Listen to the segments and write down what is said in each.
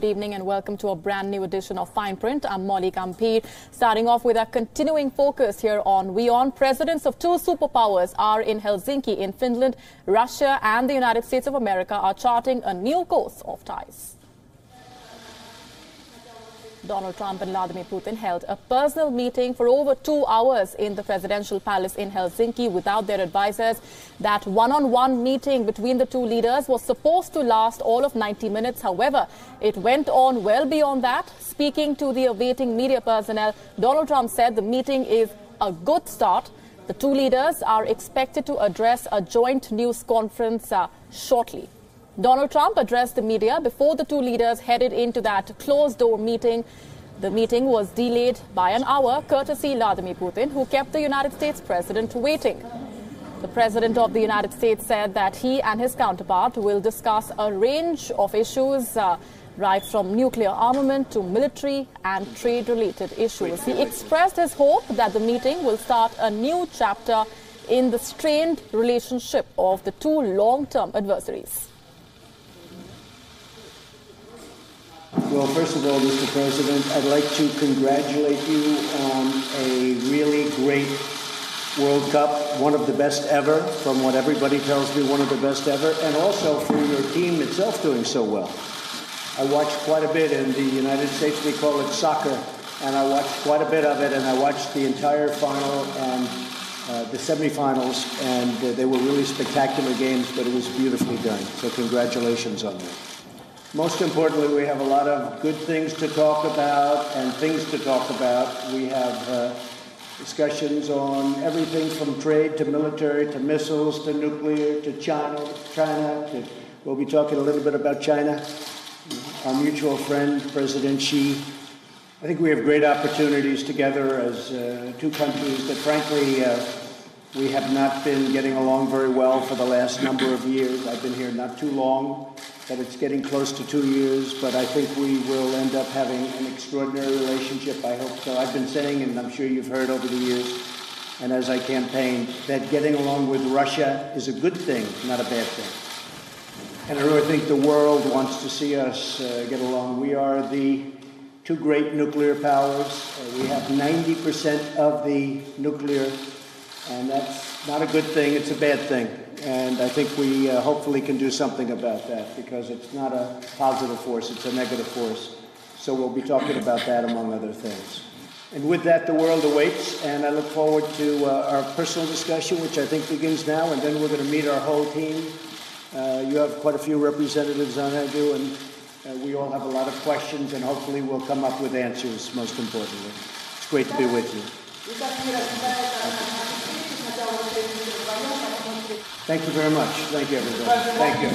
good evening and welcome to a brand new edition of Fineprint. I'm Molly Kampir. Starting off with our continuing focus here on WION. Presidents of two superpowers are in Helsinki in Finland. Russia and the United States of America are charting a new course of ties. Donald Trump and Vladimir Putin held a personal meeting for over 2 hours in the presidential palace in Helsinki without their advisors. That one-on-one meeting between the two leaders was supposed to last all of 90 minutes. However, it went on well beyond that. Speaking to the awaiting media personnel, Donald Trump said the meeting is a good start. The two leaders are expected to address a joint news conference shortly. Donald Trump addressed the media before the two leaders headed into that closed-door meeting. The meeting was delayed by an hour, courtesy Vladimir Putin, who kept the United States president waiting. The president of the United States said that he and his counterpart will discuss a range of issues, right from nuclear armament to military and trade-related issues. He expressed his hope that the meeting will start a new chapter in the strained relationship of the two long-term adversaries. Well, first of all, Mr. President, I'd like to congratulate you on a really great World Cup, one of the best ever, from what everybody tells me, one of the best ever, and also for your team itself doing so well. I watched quite a bit in the United States, we call it soccer, and I watched quite a bit of it, and I watched the entire final and the semifinals, and they were really spectacular games, but it was beautifully done. So congratulations on that. Most importantly, we have a lot of good things to talk about and things to talk about. We have discussions on everything from trade to military to missiles to nuclear to China. We'll be talking a little bit about China. Our mutual friend, President Xi. I think we have great opportunities together as two countries that, frankly, we have not been getting along very well for the last number of years. I've been here not too long, but it's getting close to 2 years. But I think we will end up having an extraordinary relationship. I hope so. I've been saying, and I'm sure you've heard over the years, and as I campaigned, that getting along with Russia is a good thing, not a bad thing. And I really think the world wants to see us get along. We are the two great nuclear powers. We have 90% of the nuclear. And that's not a good thing, it's a bad thing. And I think we hopefully can do something about that because it's not a positive force, it's a negative force. So we'll be talking about that among other things. And with that, the world awaits, and I look forward to our personal discussion, which I think begins now, and then we're going to meet our whole team. You have quite a few representatives on I do, and we all have a lot of questions, and hopefully we'll come up with answers, most importantly. It's great to be with you. Thank you very much. Thank you, everybody. Thank you.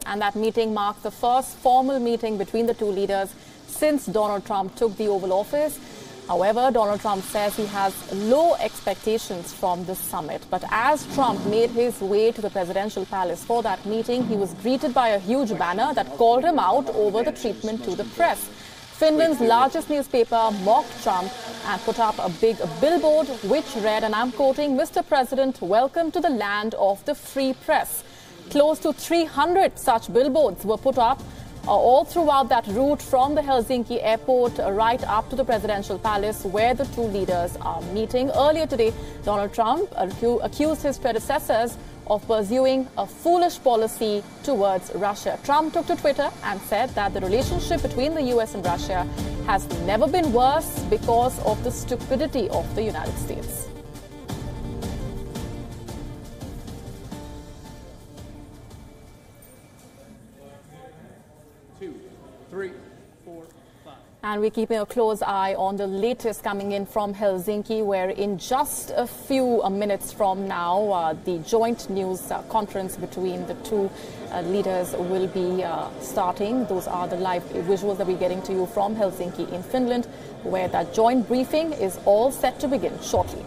And that meeting marked the first formal meeting between the two leaders since Donald Trump took the Oval Office. However, Donald Trump says he has low expectations from the summit. But as Trump made his way to the presidential palace for that meeting, he was greeted by a huge banner that called him out over the treatment to the press. Finland's largest newspaper mocked Trump and put up a big billboard which read, and I'm quoting, "Mr. President, welcome to the land of the free press." Close to 300 such billboards were put up all throughout that route from the Helsinki airport right up to the presidential palace where the two leaders are meeting. Earlier today, Donald Trump accused his predecessors of pursuing a foolish policy towards Russia. Trump took to Twitter and said that the relationship between the US and Russia has never been worse because of the stupidity of the United States. And we're keeping a close eye on the latest coming in from Helsinki, where in just a few minutes from now, the joint news conference between the two leaders will be starting. Those are the live visuals that we're getting to you from Helsinki in Finland, where that joint briefing is all set to begin shortly.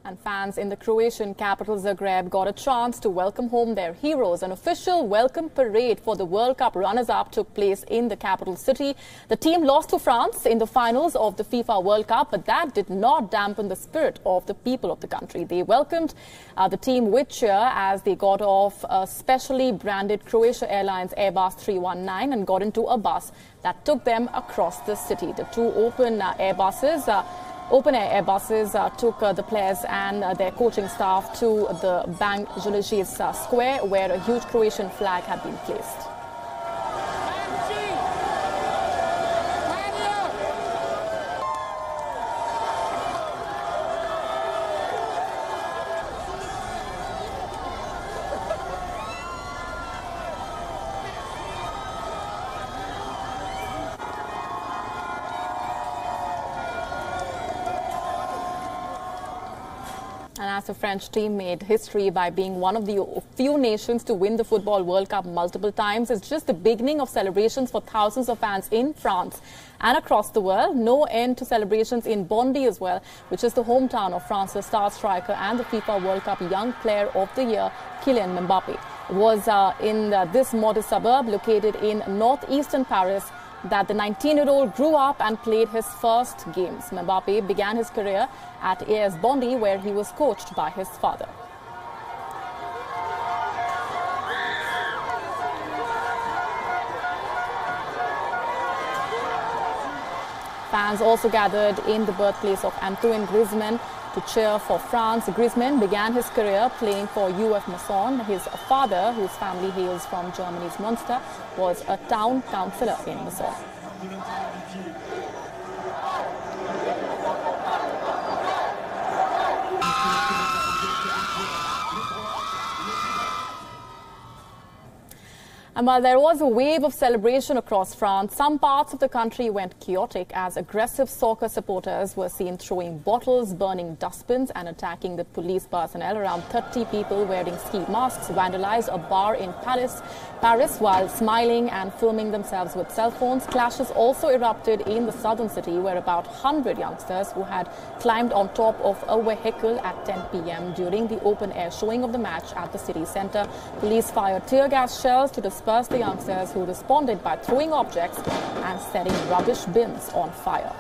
And fans in the Croatian capital Zagreb got a chance to welcome home their heroes. An official welcome parade for the World Cup runners-up took place in the capital city. The team lost to France in the finals of the FIFA World Cup, but that did not dampen the spirit of the people of the country. They welcomed the team with cheer as they got off a specially branded Croatia Airlines Airbus 319 and got into a bus that took them across the city. The two open air Airbuses took the players and their coaching staff to the Bang Julijic Square, where a huge Croatian flag had been placed. And as the French team made history by being one of the few nations to win the Football World Cup multiple times, it's just the beginning of celebrations for thousands of fans in France and across the world. No end to celebrations in Bondy as well, which is the hometown of France's star striker and the FIFA World Cup Young Player of the Year, Kylian Mbappe. It was in this modest suburb located in northeastern Paris that the 19-year-old grew up and played his first games. Mbappe began his career at AS Bondy, where he was coached by his father. Fans also gathered in the birthplace of Antoine Griezmann to cheer for France. Griezmann began his career playing for UF Masson. His father, whose family hails from Germany's Munster, was a town councillor in Masson. And while there was a wave of celebration across France, some parts of the country went chaotic as aggressive soccer supporters were seen throwing bottles, burning dustbins and attacking the police personnel. Around 30 people wearing ski masks vandalized a bar in Paris while smiling and filming themselves with cell phones. Clashes also erupted in the southern city, where about 100 youngsters who had climbed on top of a vehicle at 10 p.m. during the open-air showing of the match at the city centre. Police fired tear gas shells to disperse the youngsters, who responded by throwing objects and setting rubbish bins on fire.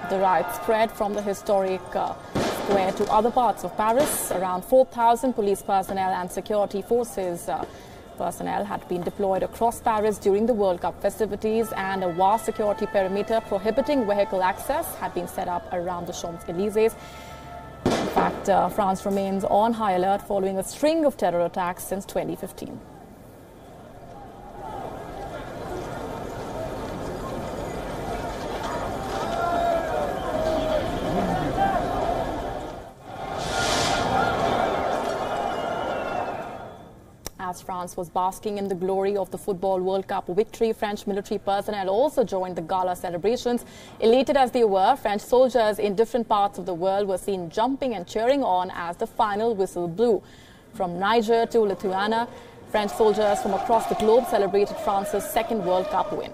The riot spread from the historic square to other parts of Paris. Around 4,000 police personnel and security forces personnel had been deployed across Paris during the World Cup festivities, and a vast security perimeter prohibiting vehicle access had been set up around the Champs-Élysées. In fact, France remains on high alert following a string of terror attacks since 2015. As France was basking in the glory of the Football World Cup victory, French military personnel also joined the gala celebrations. Elated as they were, French soldiers in different parts of the world were seen jumping and cheering on as the final whistle blew. From Niger to Lithuania, French soldiers from across the globe celebrated France's second World Cup win.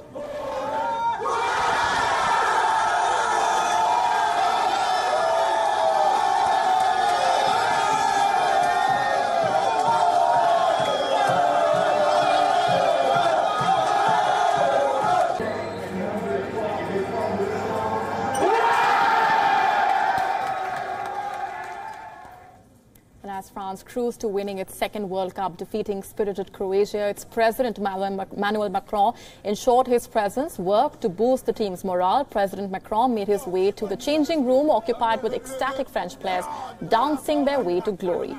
As France cruised to winning its second World Cup, defeating spirited Croatia, its President Emmanuel Macron ensured his presence worked to boost the team's morale. President Macron made his way to the changing room occupied with ecstatic French players dancing their way to glory.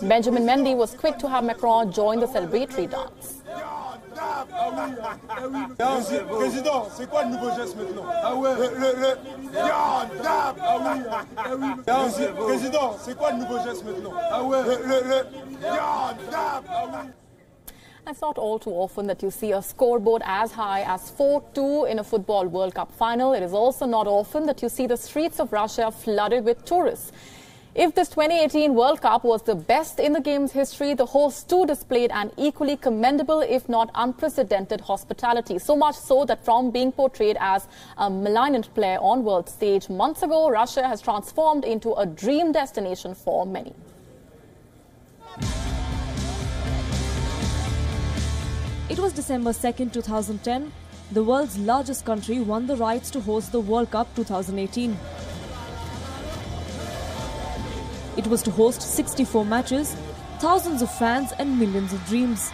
Benjamin Mendy was quick to have Macron join the celebratory dance. Président, c'est quoi le nouveau geste maintenant? Ah ouais, Président, c'est quoi le nouveau geste maintenant? Ah ouais, It's not all too often that you see a scoreboard as high as 4-2 in a Football World Cup final. It is also not often that you see the streets of Russia flooded with tourists. If this 2018 World Cup was the best in the game's history, the hosts too displayed an equally commendable, if not unprecedented, hospitality. So much so that from being portrayed as a malignant player on world stage months ago, Russia has transformed into a dream destination for many. It was December 2nd, 2010. The world's largest country won the rights to host the World Cup 2018. It was to host 64 matches, thousands of fans and millions of dreams.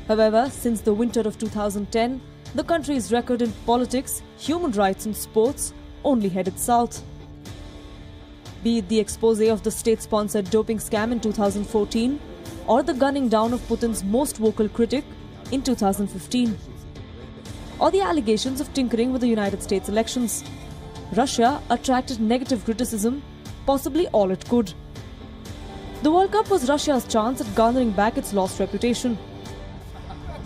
However, since the winter of 2010, the country's record in politics, human rights and sports only headed south. Be it the expose of the state-sponsored doping scam in 2014 or the gunning down of Putin's most vocal critic in 2015, or the allegations of tinkering with the United States elections, Russia attracted negative criticism, possibly all it could. The World Cup was Russia's chance at garnering back its lost reputation.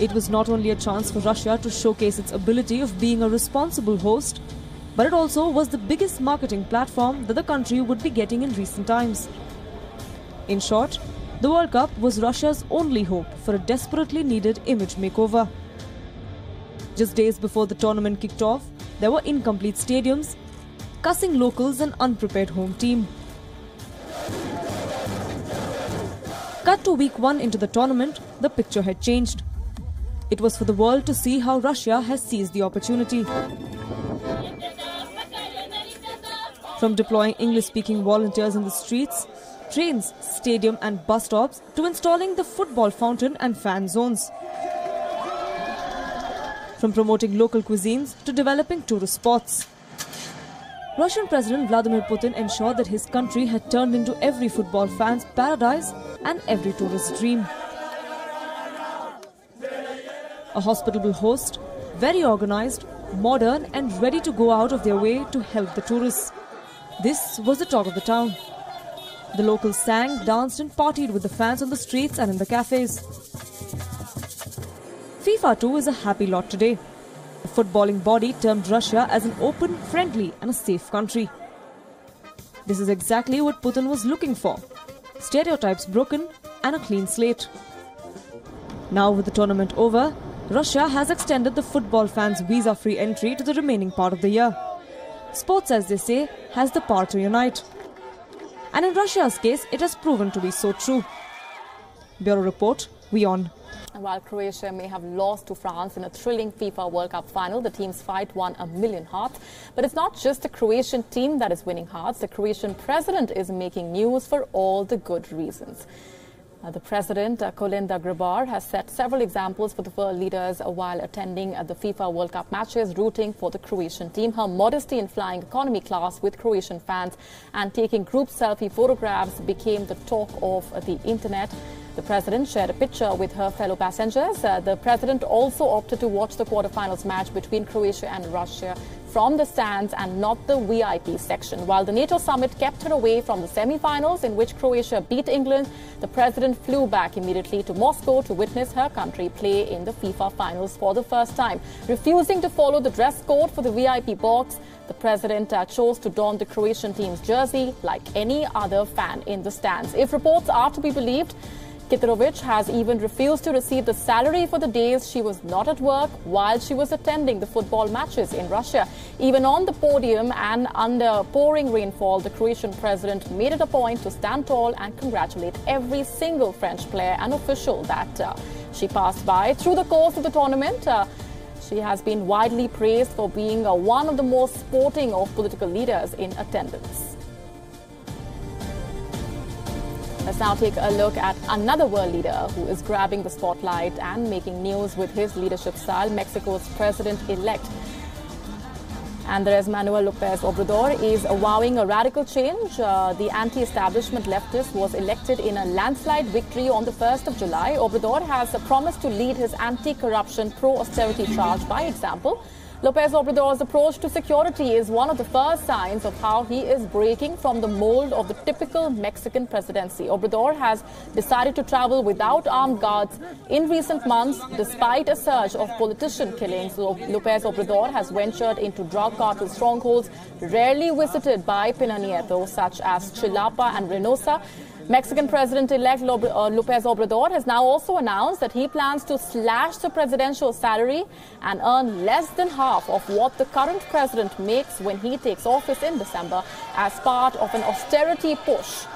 It was not only a chance for Russia to showcase its ability of being a responsible host, but it also was the biggest marketing platform that the country would be getting in recent times. In short, the World Cup was Russia's only hope for a desperately needed image makeover. Just days before the tournament kicked off, there were incomplete stadiums, cussing locals and unprepared home team. Cut to week 1 into the tournament, the picture had changed. It was for the world to see how Russia has seized the opportunity. From deploying English-speaking volunteers in the streets, trains, stadium and bus stops to installing the football fountain and fan zones. From promoting local cuisines to developing tourist spots. Russian President Vladimir Putin ensured that his country had turned into every football fan's paradise and every tourist's dream. A hospitable host, very organized, modern and ready to go out of their way to help the tourists. This was the talk of the town. The locals sang, danced and partied with the fans on the streets and in the cafes. FIFA too is a happy lot today. A footballing body termed Russia as an open, friendly and a safe country. This is exactly what Putin was looking for. Stereotypes broken and a clean slate. Now with the tournament over, Russia has extended the football fans' visa-free entry to the remaining part of the year. Sports, as they say, has the power to unite. And in Russia's case, it has proven to be so true. Bureau Report, WION. While Croatia may have lost to France in a thrilling FIFA World Cup final, the team's fight won a million hearts. But it's not just the Croatian team that is winning hearts. The Croatian president is making news for all the good reasons. The president, Kolinda Grabar, has set several examples for the world leaders while attending the FIFA World Cup matches, rooting for the Croatian team. Her modesty in flying economy class with Croatian fans and taking group selfie photographs became the talk of the internet. The president shared a picture with her fellow passengers. The president also opted to watch the quarterfinals match between Croatia and Russia from the stands and not the VIP section. While the NATO summit kept her away from the semi-finals in which Croatia beat England, the president flew back immediately to Moscow to witness her country play in the FIFA finals for the first time. Refusing to follow the dress code for the VIP box, the president chose to don the Croatian team's jersey like any other fan in the stands. If reports are to be believed, Kitarovic has even refused to receive the salary for the days she was not at work while she was attending the football matches in Russia. Even on the podium and under pouring rainfall, the Croatian president made it a point to stand tall and congratulate every single French player and official that she passed by. Through the course of the tournament, she has been widely praised for being one of the most sporting of political leaders in attendance. Let's now take a look at another world leader who is grabbing the spotlight and making news with his leadership style, Mexico's president-elect. Andrés Manuel López Obrador is vowing a radical change. The anti-establishment leftist was elected in a landslide victory on the 1st of July. Obrador has promised to lead his anti-corruption, pro-austerity charge by example. López Obrador's approach to security is one of the first signs of how he is breaking from the mold of the typical Mexican presidency. Obrador has decided to travel without armed guards in recent months, despite a surge of politician killings. López Obrador has ventured into drug cartel strongholds rarely visited by Peña Nieto, such as Chilapa and Reynosa. Mexican President-elect López Obrador has now also announced that he plans to slash the presidential salary and earn less than half of what the current president makes when he takes office in December as part of an austerity push.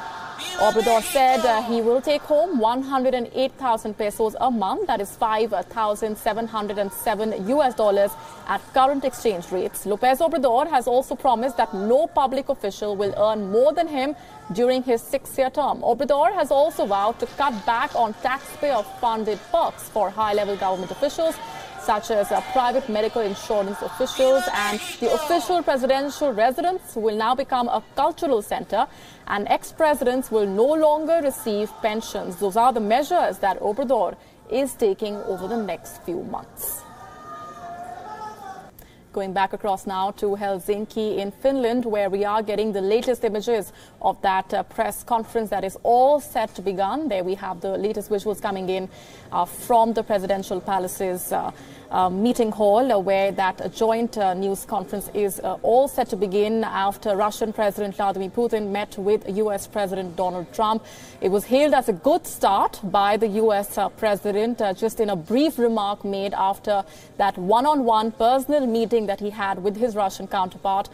Obrador said he will take home 108,000 pesos a month, that is $5,707 at current exchange rates. López Obrador has also promised that no public official will earn more than him during his 6-year term. Obrador has also vowed to cut back on taxpayer-funded perks for high-level government officials, such as private medical insurance officials, and the official presidential residence will now become a cultural center, and ex-presidents will no longer receive pensions. Those are the measures that Obrador is taking over the next few months. Going back across now to Helsinki in Finland, where we are getting the latest images of that press conference that is all set to begin. There we have the latest visuals coming in from the presidential palace's meeting hall, where that joint news conference is all set to begin after Russian President Vladimir Putin met with U.S. President Donald Trump. It was hailed as a good start by the U.S. President, just in a brief remark made after that one-on-one personal meeting that he had with his Russian counterpart.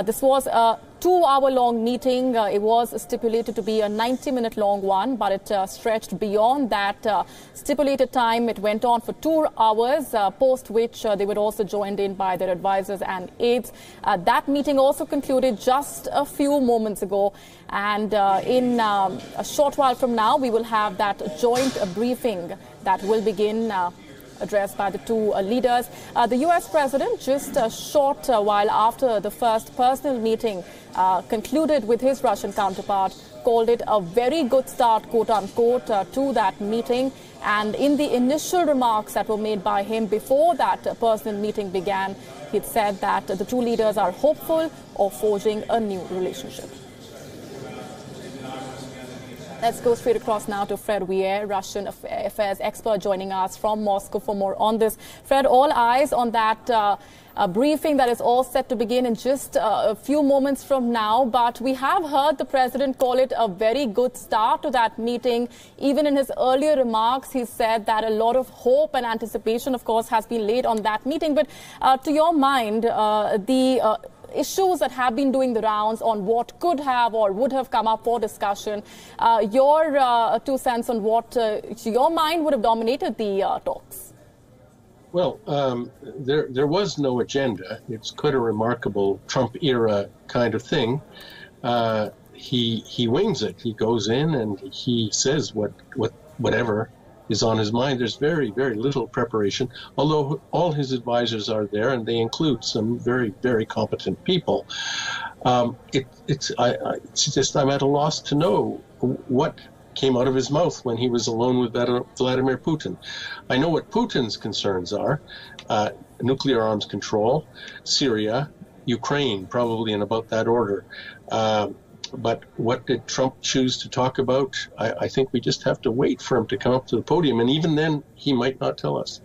This was a 2-hour-long meeting. It was stipulated to be a 90-minute long one, but it stretched beyond that stipulated time. It went on for 2 hours, post which they were also joined in by their advisors and aides. That meeting also concluded just a few moments ago, and in a short while from now, we will have that joint briefing that will begin, addressed by the two leaders. The U.S. president, just a short while after the first personal meeting concluded with his Russian counterpart, called it a very good start, quote-unquote, to that meeting. And in the initial remarks that were made by him before that personal meeting began, he said that the two leaders are hopeful of forging a new relationship. Let's go straight across now to Fred Weir, Russian affairs expert, joining us from Moscow for more on this. Fred, all eyes on that briefing that is all set to begin in just a few moments from now. But we have heard the president call it a very good start to that meeting. Even in his earlier remarks, he said that a lot of hope and anticipation, of course, has been laid on that meeting. But to your mind, the issues that have been doing the rounds on what could have or would have come up for discussion, your 2 cents on what, to your mind, would have dominated the talks? Well, there was no agenda. It's quite a remarkable Trump-era kind of thing. He wings it. He goes in and he says whatever is on his mind. There's very, very little preparation, although all his advisors are there, and they include some very, very competent people. It's just I'm at a loss to know what came out of his mouth when he was alone with Vladimir Putin. I know what Putin's concerns are: nuclear arms control, Syria, Ukraine, probably in about that order. But what did Trump choose to talk about? I think we just have to wait for him to come up to the podium, and even then, he might not tell us.